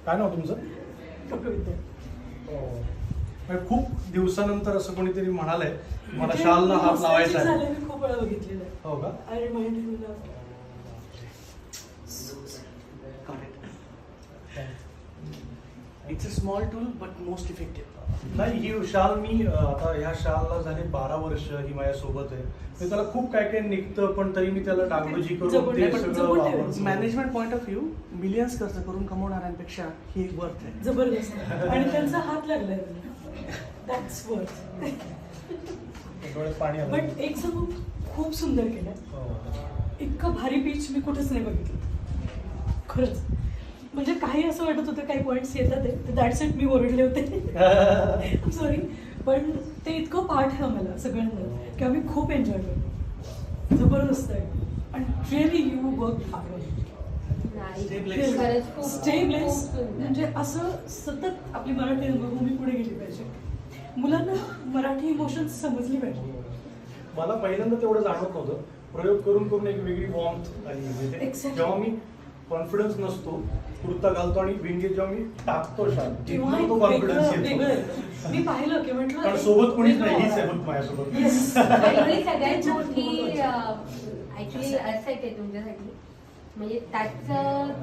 काय नाव तुमचं? लोकविद्या. म्हणजे खूप दिवसानंतर असं कोणीतरी म्हणालंय मला शालला हात लावायचा आहे. मी खूप वेळा बघितलेलं आहे. हो का? आय रिमाइंड यू ना. It's a small tool but most effective. नाही, ही शाल मी आता ह्या शालला झाले 12 वर्ष ही माझ्यासोबत आहे. मी त्याला खूप काय काय निघतं पण तरी मी त्याला डागडुजी करून ते सगळं वापरतो. Management point of view millions खर्च करून कमवणाऱ्यांपेक्षा ही एक वर्थ आहे. जबरदस्त. आणि त्यांचा हात लागलाय. That's worth. डोळ्यात पाणी आलं. पण एक सांगू, खूप सुंदर केलंय. इतकं भारी पीच मी कुठेच नाही बघितलं खरंच. म्हणजे काही असं वाटत होतं काही पॉईंट्स येतात ते दॅट्स इट मी ओरडले होते सॉरी. पण ते इतकं पाठ आहे आम्हाला सगळ्यांना की आम्ही खूप एन्जॉय करतो. जबरदस्त आहे. आणि really you work hard. Stay blessed म्हणजे असं सतत आपली मराठी रंगभूमी पुढे गेली पाहिजे. मुलांना मराठी इमोशन्स समजली पाहिजे. मला पहिल्यांदा तेवढं जाणवत नव्हतं. प्रयोग करून करून एक वेगळी वॉर्मथ आली. म्हणजे जेव्हा मी कॉन्फिडन्स नसतो कुर्ता घालतो आणि विंडीत जेव्हा मी टाकतो शाल तेव्हा तो कॉन्फिडन्स वेगळं येतो. मी पाहिलं की म्हटलं पण सोबत कोणीच नाही, हीच आहे फक्त माझ्यासोबत. आणि सगळ्यात मोठी ऍक्च्युली असं आहे ते तुमच्यासाठी म्हणजे त्याचं